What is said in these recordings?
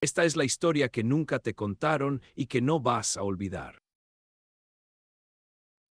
Esta es la historia que nunca te contaron y que no vas a olvidar.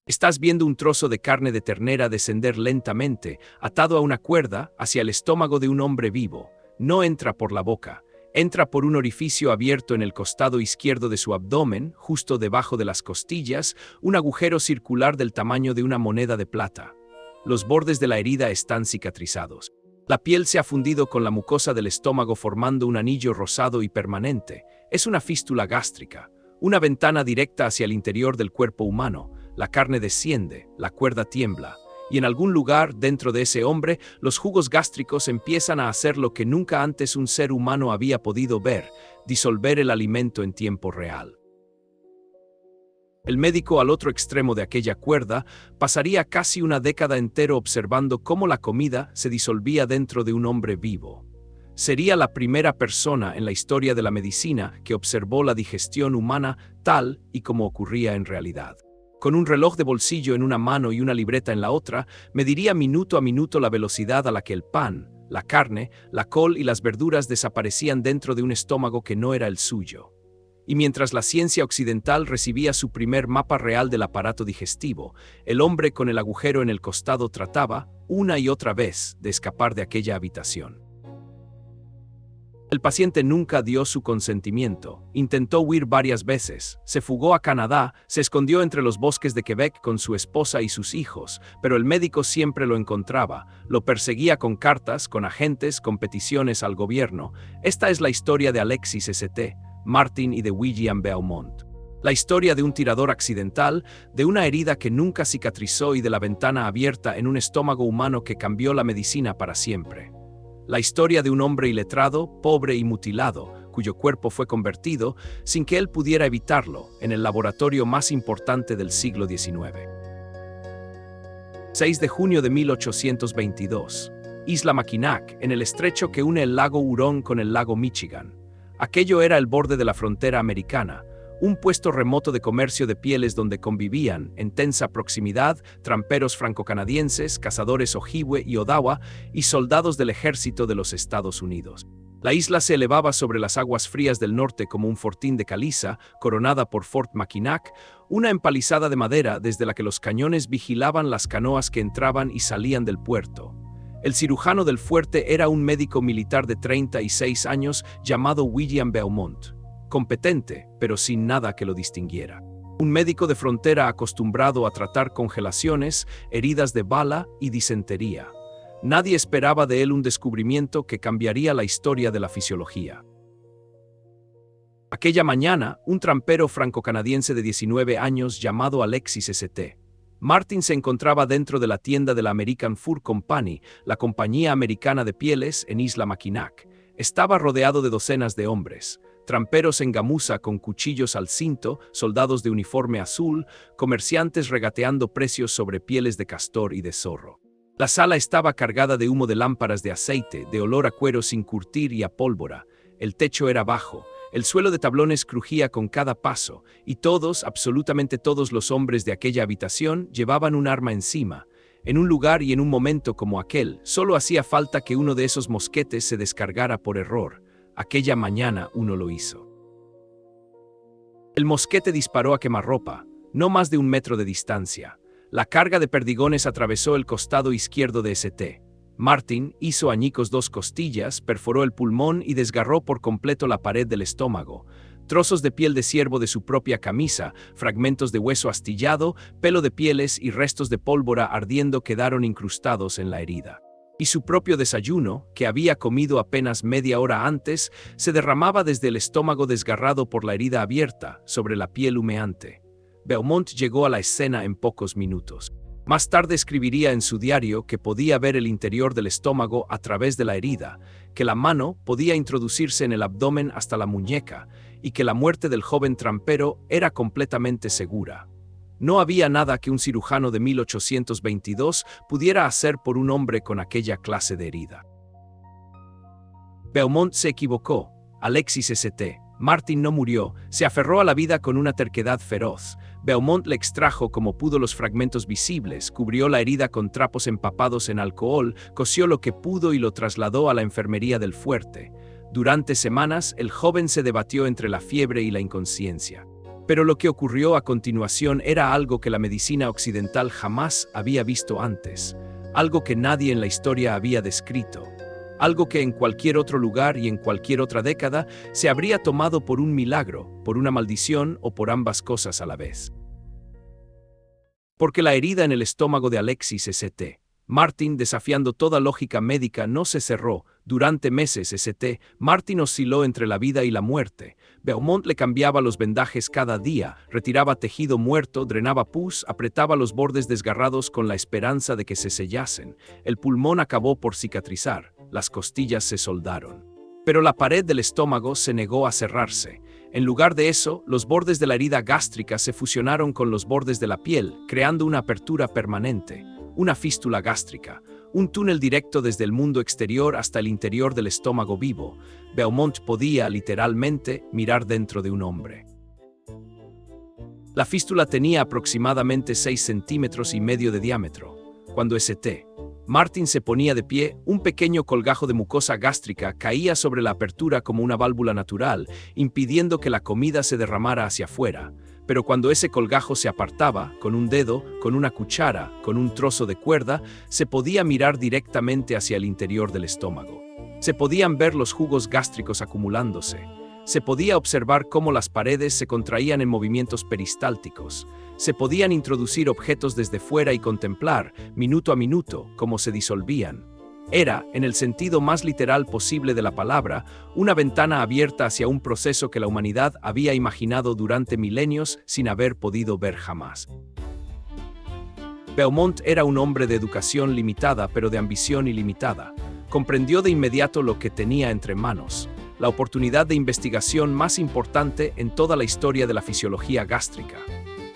Estás viendo un trozo de carne de ternera descender lentamente, atado a una cuerda, hacia el estómago de un hombre vivo. No entra por la boca, entra por un orificio abierto en el costado izquierdo de su abdomen, justo debajo de las costillas, un agujero circular del tamaño de una moneda de plata. Los bordes de la herida están cicatrizados. La piel se ha fundido con la mucosa del estómago formando un anillo rosado y permanente. Es una fístula gástrica, una ventana directa hacia el interior del cuerpo humano. La carne desciende, la cuerda tiembla, y en algún lugar dentro de ese hombre, los jugos gástricos empiezan a hacer lo que nunca antes un ser humano había podido ver, disolver el alimento en tiempo real. El médico al otro extremo de aquella cuerda pasaría casi una década entera observando cómo la comida se disolvía dentro de un hombre vivo. Sería la primera persona en la historia de la medicina que observó la digestión humana tal y como ocurría en realidad. Con un reloj de bolsillo en una mano y una libreta en la otra, mediría minuto a minuto la velocidad a la que el pan, la carne, la col y las verduras desaparecían dentro de un estómago que no era el suyo. Y mientras la ciencia occidental recibía su primer mapa real del aparato digestivo, el hombre con el agujero en el costado trataba, una y otra vez, de escapar de aquella habitación. El paciente nunca dio su consentimiento, intentó huir varias veces, se fugó a Canadá, se escondió entre los bosques de Quebec con su esposa y sus hijos, pero el médico siempre lo encontraba, lo perseguía con cartas, con agentes, con peticiones al gobierno. Esta es la historia de Alexis St. Martin y de William Beaumont. La historia de un tirador accidental, de una herida que nunca cicatrizó y de la ventana abierta en un estómago humano que cambió la medicina para siempre. La historia de un hombre iletrado, pobre y mutilado, cuyo cuerpo fue convertido, sin que él pudiera evitarlo, en el laboratorio más importante del siglo XIX. 6 de junio de 1822. Isla Mackinac, en el estrecho que une el lago Hurón con el lago Michigan. Aquello era el borde de la frontera americana, un puesto remoto de comercio de pieles donde convivían, en tensa proximidad, tramperos franco-canadienses, cazadores Ojibwe y Odawa y soldados del ejército de los Estados Unidos. La isla se elevaba sobre las aguas frías del norte como un fortín de caliza, coronada por Fort Mackinac, una empalizada de madera desde la que los cañones vigilaban las canoas que entraban y salían del puerto. El cirujano del fuerte era un médico militar de 36 años llamado William Beaumont. Competente, pero sin nada que lo distinguiera. Un médico de frontera acostumbrado a tratar congelaciones, heridas de bala y disentería. Nadie esperaba de él un descubrimiento que cambiaría la historia de la fisiología. Aquella mañana, un trampero franco-canadiense de 19 años llamado Alexis St. Martin se encontraba dentro de la tienda de la American Fur Company, la compañía americana de pieles en Isla Mackinac. Estaba rodeado de docenas de hombres. Tramperos en gamuza con cuchillos al cinto, soldados de uniforme azul, comerciantes regateando precios sobre pieles de castor y de zorro. La sala estaba cargada de humo de lámparas de aceite, de olor a cuero sin curtir y a pólvora. El techo era bajo, el suelo de tablones crujía con cada paso, y todos, absolutamente todos los hombres de aquella habitación llevaban un arma encima. En un lugar y en un momento como aquel, solo hacía falta que uno de esos mosquetes se descargara por error. Aquella mañana uno lo hizo. El mosquete disparó a quemarropa, no más de 1 metro de distancia. La carga de perdigones atravesó el costado izquierdo de St. Martin hizo añicos 2 costillas, perforó el pulmón y desgarró por completo la pared del estómago. Trozos de piel de ciervo de su propia camisa, fragmentos de hueso astillado, pelo de pieles y restos de pólvora ardiendo quedaron incrustados en la herida. Y su propio desayuno, que había comido apenas media hora antes, se derramaba desde el estómago desgarrado por la herida abierta, sobre la piel humeante. Beaumont llegó a la escena en pocos minutos. Más tarde escribiría en su diario que podía ver el interior del estómago a través de la herida, que la mano podía introducirse en el abdomen hasta la muñeca, y que la muerte del joven trampero era completamente segura. No había nada que un cirujano de 1822 pudiera hacer por un hombre con aquella clase de herida. Beaumont se equivocó. Alexis St. Martin no murió, se aferró a la vida con una terquedad feroz. Beaumont le extrajo como pudo los fragmentos visibles, cubrió la herida con trapos empapados en alcohol, cosió lo que pudo y lo trasladó a la enfermería del fuerte. Durante semanas, el joven se debatió entre la fiebre y la inconsciencia. Pero lo que ocurrió a continuación era algo que la medicina occidental jamás había visto antes, algo que nadie en la historia había descrito, algo que en cualquier otro lugar y en cualquier otra década se habría tomado por un milagro, por una maldición o por ambas cosas a la vez. Porque la herida en el estómago de Alexis St. Martin, desafiando toda lógica médica, no se cerró. Durante meses St. Martin osciló entre la vida y la muerte. Beaumont le cambiaba los vendajes cada día, retiraba tejido muerto, drenaba pus, apretaba los bordes desgarrados con la esperanza de que se sellasen. El pulmón acabó por cicatrizar, las costillas se soldaron. Pero la pared del estómago se negó a cerrarse. En lugar de eso, los bordes de la herida gástrica se fusionaron con los bordes de la piel, creando una apertura permanente. Una fístula gástrica, un túnel directo desde el mundo exterior hasta el interior del estómago vivo. Beaumont podía, literalmente, mirar dentro de un hombre. La fístula tenía aproximadamente 6,5 centímetros de diámetro. Cuando St. Martin se ponía de pie, un pequeño colgajo de mucosa gástrica caía sobre la apertura como una válvula natural, impidiendo que la comida se derramara hacia afuera. Pero cuando ese colgajo se apartaba, con un dedo, con una cuchara, con un trozo de cuerda, se podía mirar directamente hacia el interior del estómago. Se podían ver los jugos gástricos acumulándose. Se podía observar cómo las paredes se contraían en movimientos peristálticos. Se podían introducir objetos desde fuera y contemplar, minuto a minuto, cómo se disolvían. Era, en el sentido más literal posible de la palabra, una ventana abierta hacia un proceso que la humanidad había imaginado durante milenios sin haber podido ver jamás. Beaumont era un hombre de educación limitada, pero de ambición ilimitada. Comprendió de inmediato lo que tenía entre manos, la oportunidad de investigación más importante en toda la historia de la fisiología gástrica.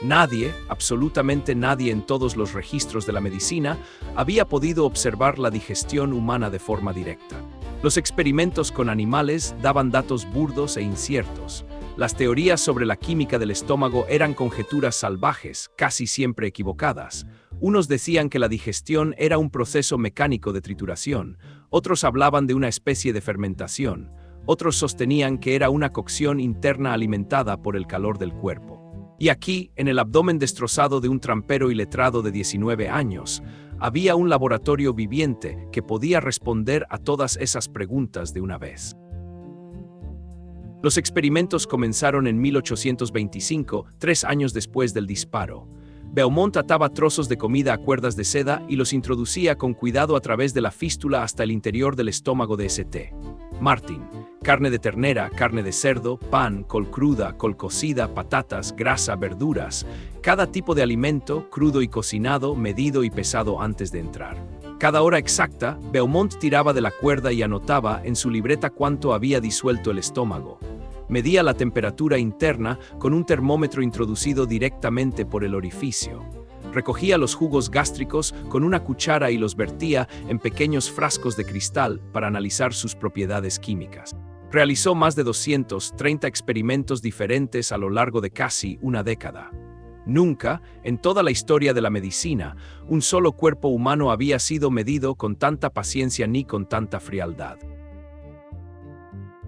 Nadie, absolutamente nadie en todos los registros de la medicina, había podido observar la digestión humana de forma directa. Los experimentos con animales daban datos burdos e inciertos. Las teorías sobre la química del estómago eran conjeturas salvajes, casi siempre equivocadas. Unos decían que la digestión era un proceso mecánico de trituración, otros hablaban de una especie de fermentación, otros sostenían que era una cocción interna alimentada por el calor del cuerpo. Y aquí, en el abdomen destrozado de un trampero iletrado de 19 años, había un laboratorio viviente que podía responder a todas esas preguntas de una vez. Los experimentos comenzaron en 1825, 3 años después del disparo. Beaumont ataba trozos de comida a cuerdas de seda y los introducía con cuidado a través de la fístula hasta el interior del estómago de St. Martin. Carne de ternera, carne de cerdo, pan, col cruda, col cocida, patatas, grasa, verduras. Cada tipo de alimento, crudo y cocinado, medido y pesado antes de entrar. Cada hora exacta, Beaumont tiraba de la cuerda y anotaba en su libreta cuánto había disuelto el estómago. Medía la temperatura interna con un termómetro introducido directamente por el orificio. Recogía los jugos gástricos con una cuchara y los vertía en pequeños frascos de cristal para analizar sus propiedades químicas. Realizó más de 230 experimentos diferentes a lo largo de casi una década. Nunca, en toda la historia de la medicina, un solo cuerpo humano había sido medido con tanta paciencia ni con tanta frialdad.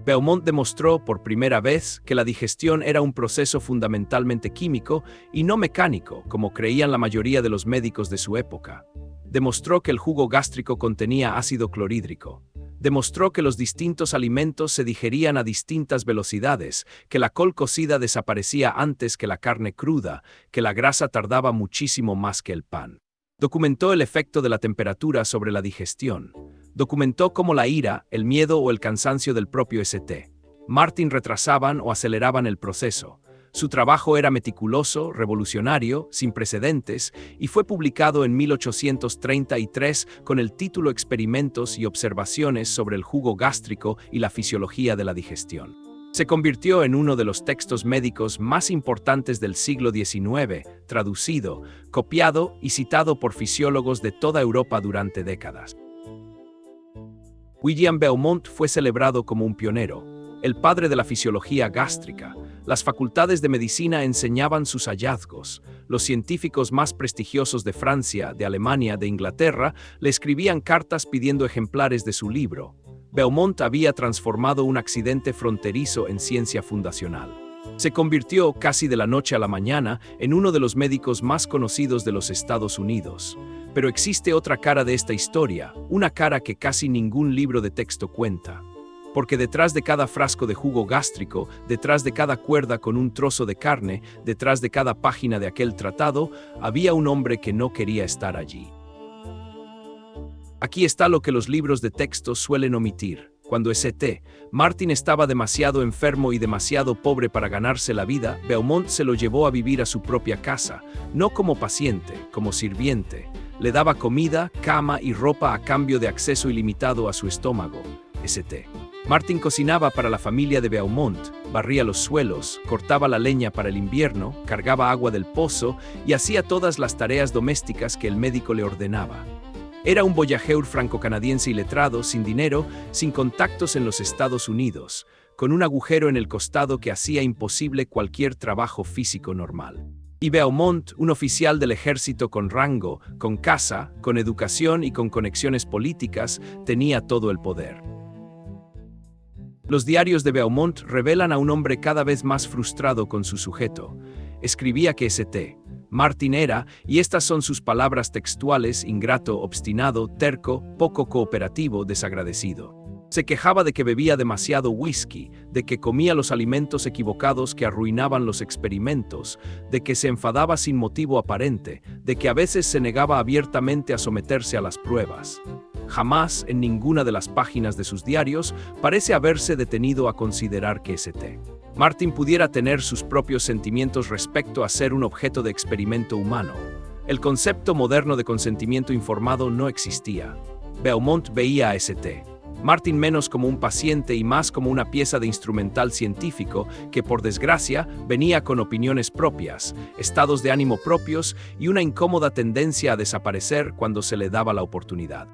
Beaumont demostró por primera vez que la digestión era un proceso fundamentalmente químico y no mecánico, como creían la mayoría de los médicos de su época. Demostró que el jugo gástrico contenía ácido clorhídrico. Demostró que los distintos alimentos se digerían a distintas velocidades, que la col cocida desaparecía antes que la carne cruda, que la grasa tardaba muchísimo más que el pan. Documentó el efecto de la temperatura sobre la digestión. Documentó cómo la ira, el miedo o el cansancio del propio St. Martin retrasaban o aceleraban el proceso. Su trabajo era meticuloso, revolucionario, sin precedentes, y fue publicado en 1833 con el título Experimentos y observaciones sobre el jugo gástrico y la fisiología de la digestión. Se convirtió en uno de los textos médicos más importantes del siglo XIX, traducido, copiado y citado por fisiólogos de toda Europa durante décadas. William Beaumont fue celebrado como un pionero, el padre de la fisiología gástrica. Las facultades de medicina enseñaban sus hallazgos. Los científicos más prestigiosos de Francia, de Alemania, de Inglaterra, le escribían cartas pidiendo ejemplares de su libro. Beaumont había transformado un accidente fronterizo en ciencia fundacional. Se convirtió, casi de la noche a la mañana, en uno de los médicos más conocidos de los Estados Unidos. Pero existe otra cara de esta historia, una cara que casi ningún libro de texto cuenta. Porque detrás de cada frasco de jugo gástrico, detrás de cada cuerda con un trozo de carne, detrás de cada página de aquel tratado, había un hombre que no quería estar allí. Aquí está lo que los libros de texto suelen omitir. Cuando St. Martin estaba demasiado enfermo y demasiado pobre para ganarse la vida, Beaumont se lo llevó a vivir a su propia casa, no como paciente, como sirviente. Le daba comida, cama y ropa a cambio de acceso ilimitado a su estómago. St. Martin cocinaba para la familia de Beaumont, barría los suelos, cortaba la leña para el invierno, cargaba agua del pozo y hacía todas las tareas domésticas que el médico le ordenaba. Era un voyageur franco-canadiense iletrado, sin dinero, sin contactos en los Estados Unidos, con un agujero en el costado que hacía imposible cualquier trabajo físico normal. Y Beaumont, un oficial del ejército con rango, con casa, con educación y con conexiones políticas, tenía todo el poder. Los diarios de Beaumont revelan a un hombre cada vez más frustrado con su sujeto. Escribía que St. Martin era, y estas son sus palabras textuales, ingrato, obstinado, terco, poco cooperativo, desagradecido. Se quejaba de que bebía demasiado whisky, de que comía los alimentos equivocados que arruinaban los experimentos, de que se enfadaba sin motivo aparente, de que a veces se negaba abiertamente a someterse a las pruebas. Jamás, en ninguna de las páginas de sus diarios, parece haberse detenido a considerar que St. Martin pudiera tener sus propios sentimientos respecto a ser un objeto de experimento humano. El concepto moderno de consentimiento informado no existía. Beaumont veía a St. Martin menos como un paciente y más como una pieza de instrumental científico que, por desgracia, venía con opiniones propias, estados de ánimo propios y una incómoda tendencia a desaparecer cuando se le daba la oportunidad.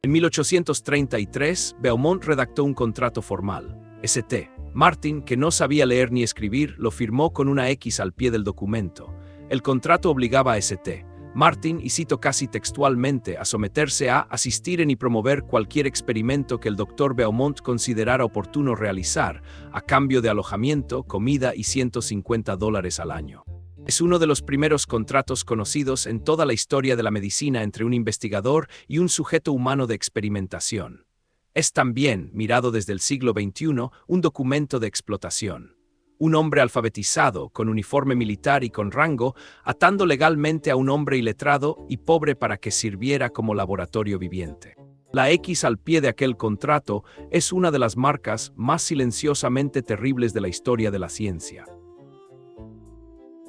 En 1833, Beaumont redactó un contrato formal. St. Martin, que no sabía leer ni escribir, lo firmó con una X al pie del documento. El contrato obligaba a St. Martin, y cito casi textualmente, a someterse a asistir en y promover cualquier experimento que el Dr. Beaumont considerara oportuno realizar, a cambio de alojamiento, comida y $150 al año. Es uno de los primeros contratos conocidos en toda la historia de la medicina entre un investigador y un sujeto humano de experimentación. Es también, mirado desde el siglo XXI, un documento de explotación. Un hombre alfabetizado, con uniforme militar y con rango, atando legalmente a un hombre iletrado y pobre para que sirviera como laboratorio viviente. La X al pie de aquel contrato es una de las marcas más silenciosamente terribles de la historia de la ciencia.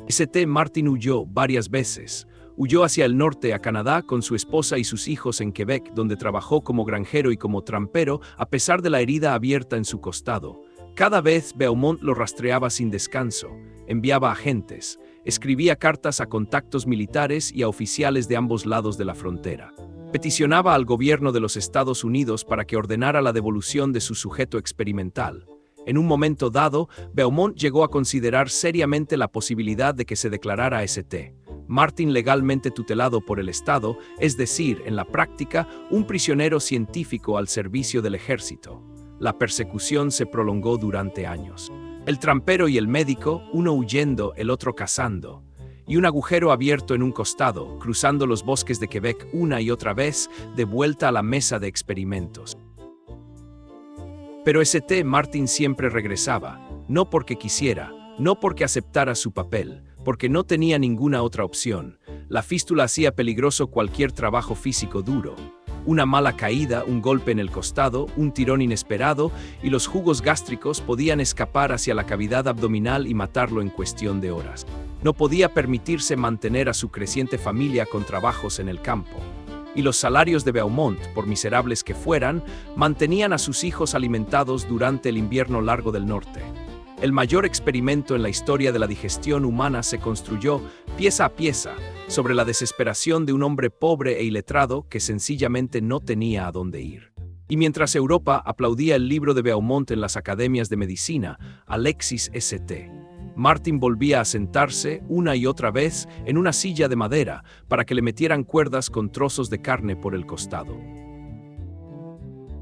St. Martin huyó varias veces. Huyó hacia el norte a Canadá con su esposa y sus hijos en Quebec, donde trabajó como granjero y como trampero, a pesar de la herida abierta en su costado. Cada vez Beaumont lo rastreaba sin descanso, enviaba agentes, escribía cartas a contactos militares y a oficiales de ambos lados de la frontera. Peticionaba al gobierno de los Estados Unidos para que ordenara la devolución de su sujeto experimental. En un momento dado, Beaumont llegó a considerar seriamente la posibilidad de que se declarara St. Martin legalmente tutelado por el Estado, es decir, en la práctica, un prisionero científico al servicio del ejército. La persecución se prolongó durante años. El trampero y el médico, uno huyendo, el otro cazando. Y un agujero abierto en un costado, cruzando los bosques de Quebec una y otra vez, de vuelta a la mesa de experimentos. Pero St. Martin siempre regresaba, no porque quisiera, no porque aceptara su papel, porque no tenía ninguna otra opción. La fístula hacía peligroso cualquier trabajo físico duro. Una mala caída, un golpe en el costado, un tirón inesperado, y los jugos gástricos podían escapar hacia la cavidad abdominal y matarlo en cuestión de horas. No podía permitirse mantener a su creciente familia con trabajos en el campo. Y los salarios de Beaumont, por miserables que fueran, mantenían a sus hijos alimentados durante el invierno largo del norte. El mayor experimento en la historia de la digestión humana se construyó, pieza a pieza, sobre la desesperación de un hombre pobre e iletrado que sencillamente no tenía a dónde ir. Y mientras Europa aplaudía el libro de Beaumont en las academias de medicina, Alexis St. Martin volvía a sentarse una y otra vez en una silla de madera para que le metieran cuerdas con trozos de carne por el costado.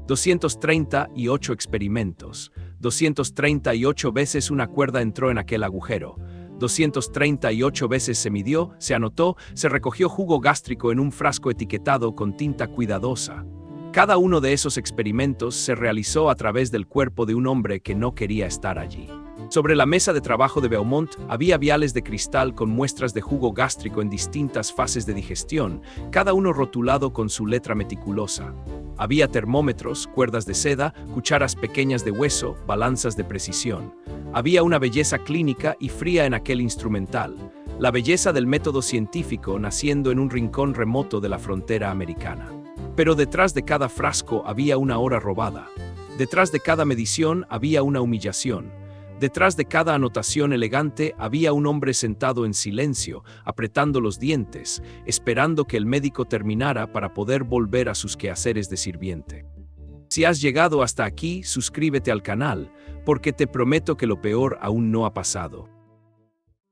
238 experimentos. 238 veces una cuerda entró en aquel agujero. 238 veces se midió, se anotó, se recogió jugo gástrico en un frasco etiquetado con tinta cuidadosa. Cada uno de esos experimentos se realizó a través del cuerpo de un hombre que no quería estar allí. Sobre la mesa de trabajo de Beaumont había viales de cristal con muestras de jugo gástrico en distintas fases de digestión, cada uno rotulado con su letra meticulosa. Había termómetros, cuerdas de seda, cucharas pequeñas de hueso, balanzas de precisión. Había una belleza clínica y fría en aquel instrumental, la belleza del método científico naciendo en un rincón remoto de la frontera americana. Pero detrás de cada frasco había una hora robada. Detrás de cada medición había una humillación. Detrás de cada anotación elegante había un hombre sentado en silencio, apretando los dientes, esperando que el médico terminara para poder volver a sus quehaceres de sirviente. Si has llegado hasta aquí, suscríbete al canal, porque te prometo que lo peor aún no ha pasado.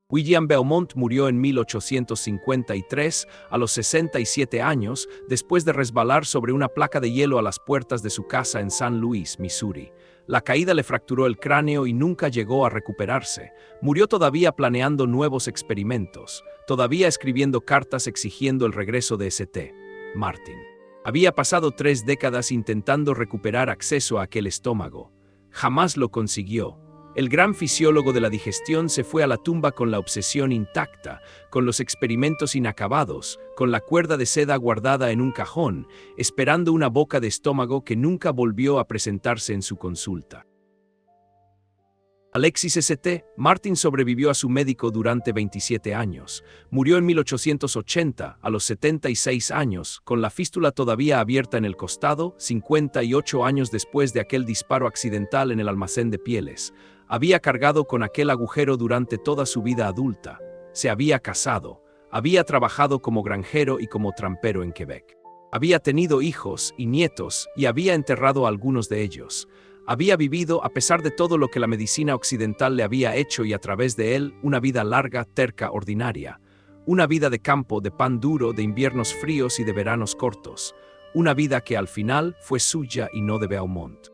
William Beaumont murió en 1853, a los 67 años, después de resbalar sobre una placa de hielo a las puertas de su casa en San Luis, Missouri. La caída le fracturó el cráneo y nunca llegó a recuperarse. Murió todavía planeando nuevos experimentos, todavía escribiendo cartas exigiendo el regreso de St. Martin. Había pasado 3 décadas intentando recuperar acceso a aquel estómago. Jamás lo consiguió. El gran fisiólogo de la digestión se fue a la tumba con la obsesión intacta, con los experimentos inacabados, con la cuerda de seda guardada en un cajón, esperando una boca de estómago que nunca volvió a presentarse en su consulta. Alexis St. Martin sobrevivió a su médico durante 27 años. Murió en 1880, a los 76 años, con la fístula todavía abierta en el costado, 58 años después de aquel disparo accidental en el almacén de pieles. Había cargado con aquel agujero durante toda su vida adulta. Se había casado. Había trabajado como granjero y como trampero en Quebec. Había tenido hijos y nietos y había enterrado a algunos de ellos. Había vivido, a pesar de todo lo que la medicina occidental le había hecho y a través de él, una vida larga, terca, ordinaria. Una vida de campo, de pan duro, de inviernos fríos y de veranos cortos. Una vida que al final fue suya y no de Beaumont.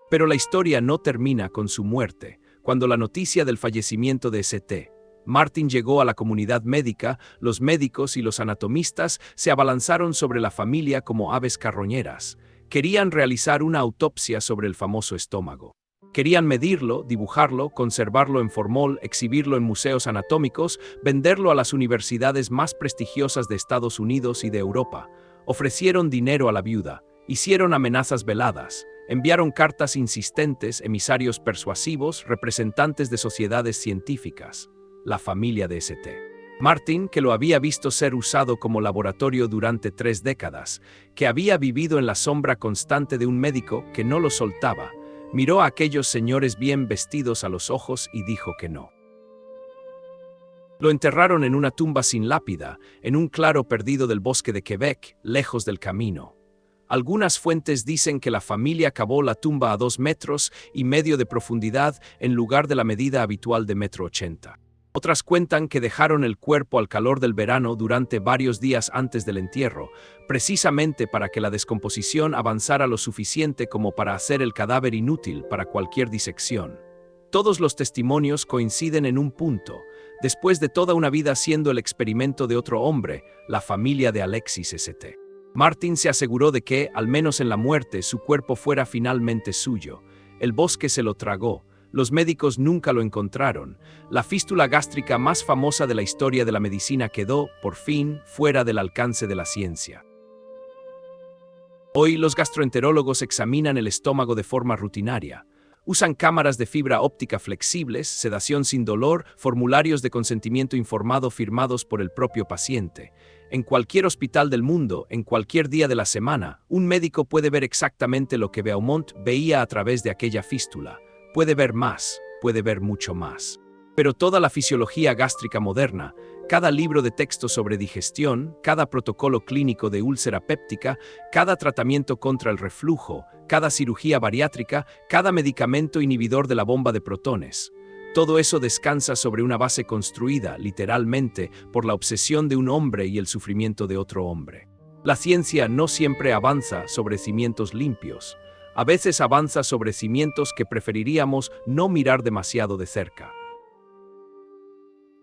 Pero la historia no termina con su muerte. Cuando la noticia del fallecimiento de St. Martin llegó a la comunidad médica, los médicos y los anatomistas se abalanzaron sobre la familia como aves carroñeras. Querían realizar una autopsia sobre el famoso estómago. Querían medirlo, dibujarlo, conservarlo en formol, exhibirlo en museos anatómicos, venderlo a las universidades más prestigiosas de Estados Unidos y de Europa. Ofrecieron dinero a la viuda, hicieron amenazas veladas, enviaron cartas insistentes, emisarios persuasivos, representantes de sociedades científicas. La familia de St. Martin, que lo había visto ser usado como laboratorio durante 3 décadas, que había vivido en la sombra constante de un médico que no lo soltaba, miró a aquellos señores bien vestidos a los ojos y dijo que no. Lo enterraron en una tumba sin lápida, en un claro perdido del bosque de Quebec, lejos del camino. Algunas fuentes dicen que la familia cavó la tumba a 2,5 metros de profundidad en lugar de la medida habitual de 1,80 m. Otras cuentan que dejaron el cuerpo al calor del verano durante varios días antes del entierro, precisamente para que la descomposición avanzara lo suficiente como para hacer el cadáver inútil para cualquier disección. Todos los testimonios coinciden en un punto. Después de toda una vida siendo el experimento de otro hombre, la familia de Alexis St. Martin se aseguró de que, al menos en la muerte, su cuerpo fuera finalmente suyo. El bosque se lo tragó. Los médicos nunca lo encontraron. La fístula gástrica más famosa de la historia de la medicina quedó, por fin, fuera del alcance de la ciencia. Hoy los gastroenterólogos examinan el estómago de forma rutinaria. Usan cámaras de fibra óptica flexibles, sedación sin dolor, formularios de consentimiento informado firmados por el propio paciente. En cualquier hospital del mundo, en cualquier día de la semana, un médico puede ver exactamente lo que Beaumont veía a través de aquella fístula. Puede ver más, puede ver mucho más. Pero toda la fisiología gástrica moderna, cada libro de texto sobre digestión, cada protocolo clínico de úlcera péptica, cada tratamiento contra el reflujo, cada cirugía bariátrica, cada medicamento inhibidor de la bomba de protones. Todo eso descansa sobre una base construida, literalmente, por la obsesión de un hombre y el sufrimiento de otro hombre. La ciencia no siempre avanza sobre cimientos limpios. A veces avanza sobre cimientos que preferiríamos no mirar demasiado de cerca.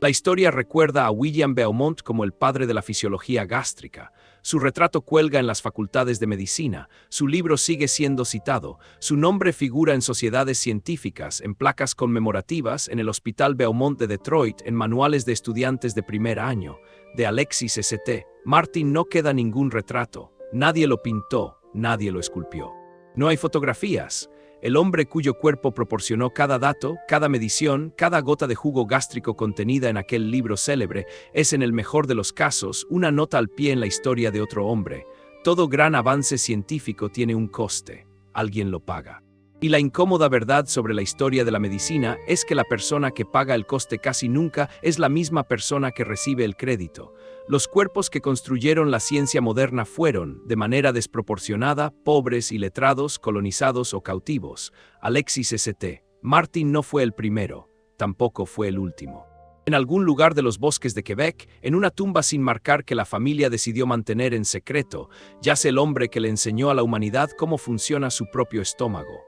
La historia recuerda a William Beaumont como el padre de la fisiología gástrica. Su retrato cuelga en las facultades de medicina, su libro sigue siendo citado, su nombre figura en sociedades científicas, en placas conmemorativas, en el Hospital Beaumont de Detroit, en manuales de estudiantes de primer año. De Alexis St. Martin no queda ningún retrato, nadie lo pintó, nadie lo esculpió. No hay fotografías. El hombre cuyo cuerpo proporcionó cada dato, cada medición, cada gota de jugo gástrico contenida en aquel libro célebre, es en el mejor de los casos una nota al pie en la historia de otro hombre. Todo gran avance científico tiene un coste. Alguien lo paga. Y la incómoda verdad sobre la historia de la medicina es que la persona que paga el coste casi nunca es la misma persona que recibe el crédito. Los cuerpos que construyeron la ciencia moderna fueron, de manera desproporcionada, pobres, iletrados, colonizados o cautivos. Alexis St. Martin no fue el primero, tampoco fue el último. En algún lugar de los bosques de Quebec, en una tumba sin marcar que la familia decidió mantener en secreto, yace el hombre que le enseñó a la humanidad cómo funciona su propio estómago.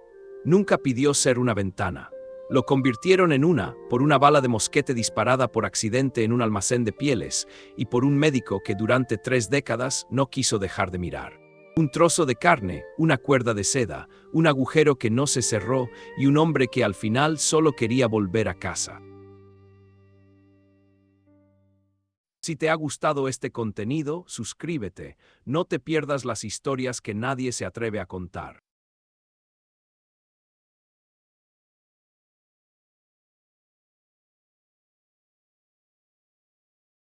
Nunca pidió ser una ventana. Lo convirtieron en una, por una bala de mosquete disparada por accidente en un almacén de pieles, y por un médico que durante 3 décadas no quiso dejar de mirar. Un trozo de carne, una cuerda de seda, un agujero que no se cerró y un hombre que al final solo quería volver a casa. Si te ha gustado este contenido, suscríbete. No te pierdas las historias que nadie se atreve a contar.